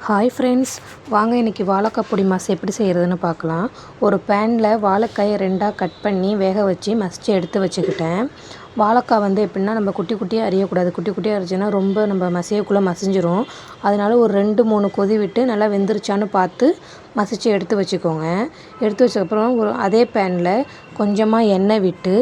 Hi friends, வாங்க இன்றைக்கி வாழைக்காய் பொடி மாஸ் எப்படி செய்கிறதுன்னு பார்க்கலாம். ஒரு பேனில் வாழைக்காயை 2ஆக கட் பண்ணி வேக வச்சு மசித்து எடுத்து வச்சுக்கிட்டேன். வாழைக்காய் எப்படின்னா நம்ம குட்டி குட்டியாக அரியக்கூடாது. குட்டி குட்டியாக அரிச்சுன்னா ரொம்ப நம்ம மசியக்குள்ளே மசிஞ்சிரும். அதனால் ஒரு 2-3 கொதி விட்டு நல்லா வெந்துருச்சான்னு பார்த்து மசித்து எடுத்து வச்சுக்கோங்க. எடுத்து வச்சக்கப்புறம் அதே பேனில் கொஞ்சமாக எண்ணெய் விட்டு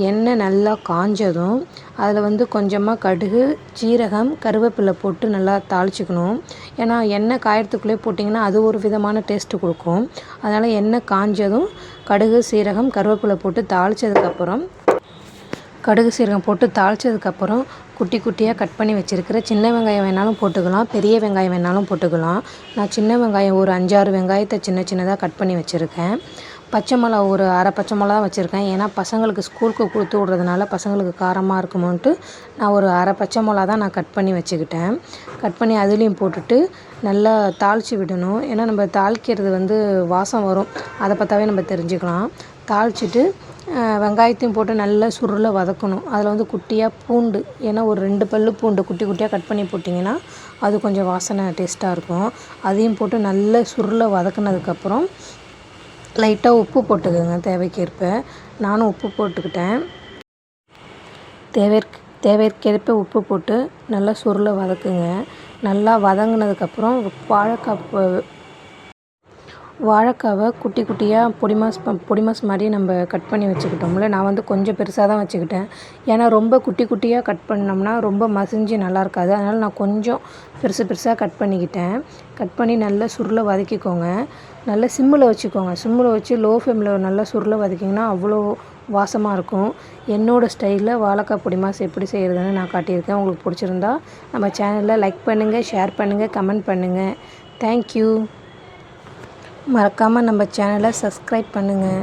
எண்ணெய் நல்லா காஞ்சதும் அதில் கொஞ்சமாக கடுகு, சீரகம், கருவேப்பிலை போட்டு நல்லா தாளிச்சிக்கணும். ஏன்னா எண்ணெய் காயறதுக்குள்ளே போட்டிங்கன்னா அது ஒரு விதமான டேஸ்ட்டு கொடுக்கும். அதனால் எண்ணெய் காஞ்சதும் கடுகு, சீரகம், கருவேப்பிலை போட்டு தாளித்ததுக்கப்புறம் குட்டி குட்டியாக கட் பண்ணி வச்சுருக்கிற சின்ன வெங்காயம் வேணாலும் போட்டுக்கலாம், பெரிய வெங்காயம் வேணாலும் போட்டுக்கலாம். நான் சின்ன வெங்காயம் ஒரு 5-6 வெங்காயத்தை சின்ன சின்னதாக கட் பண்ணி வச்சுருக்கேன். பச்சை மிளகா ஒரு அரை பச்சை மிளகா வச்சுருக்கேன். ஏன்னா பசங்களுக்கு ஸ்கூலுக்கு கொடுத்து விட்றதுனால பசங்களுக்கு காரமாக இருக்குமோன்ட்டு நான் ஒரு அரை பச்சை மிளகா தான் நான் கட் பண்ணி வச்சுக்கிட்டேன். கட் பண்ணி அதுலேயும் போட்டுட்டு நல்லா தாளித்து விடணும். ஏன்னா நம்ம தாளிக்கிறது வாசம் வரும், அதை பார்த்தாவே நம்ம தெரிஞ்சுக்கலாம். தாளிச்சிட்டு வெங்காயத்தையும் போட்டு நல்லா சுருள வதக்கணும். அதில் குட்டியாக பூண்டு, ஏன்னா ஒரு 2 பல்லு பூண்டு குட்டி குட்டியாக கட் பண்ணி போட்டிங்கன்னா அது கொஞ்சம் வாசனை டேஸ்ட்டாக இருக்கும். அதையும் போட்டு நல்லா சுருள வதக்குனதுக்கப்புறம் லைட்டாக உப்பு போட்டுக்கோங்க தேவைக்கேற்ப. நானும் உப்பு போட்டுக்கிட்டேன். தேவைக்கேற்ப உப்பு போட்டு நல்லா சுருள வதக்குங்க. நல்லா வதங்கினதுக்கப்புறம் வாழைக்காவை குட்டி குட்டியாக பொடி மாஸ் மாதிரி நம்ம கட் பண்ணி வச்சுக்கிட்டோம்ல. நான் கொஞ்சம் பெருசாக தான் வச்சுக்கிட்டேன். ஏன்னா ரொம்ப குட்டி குட்டியாக கட் பண்ணோம்னா ரொம்ப மசிஞ்சு நல்லா இருக்காது. அதனால் நான் கொஞ்சம் பெருசாக கட் பண்ணிக்கிட்டேன். கட் பண்ணி நல்லா சுருள வதக்கிக்கோங்க. நல்லா சிம்மில் வச்சுக்கோங்க. சிம்மில் வச்சு லோ ஃப்ளேமில் நல்லா சுருள வதக்கிங்கன்னா அவ்வளோ வாசமாக இருக்கும். என்னோடய ஸ்டைலில் வாழைக்காய் பொடி மாஸ் எப்படி செய்கிறதுன்னு நான் காட்டியிருக்கேன். உங்களுக்கு பிடிச்சிருந்தா நம்ம சேனலில் லைக் பண்ணுங்கள், ஷேர் பண்ணுங்கள், கமெண்ட் பண்ணுங்கள். தேங்க்யூ. மறக்காமல் நம்ம சேனலை சப்ஸ்கிரைப் பண்ணுங்கள்.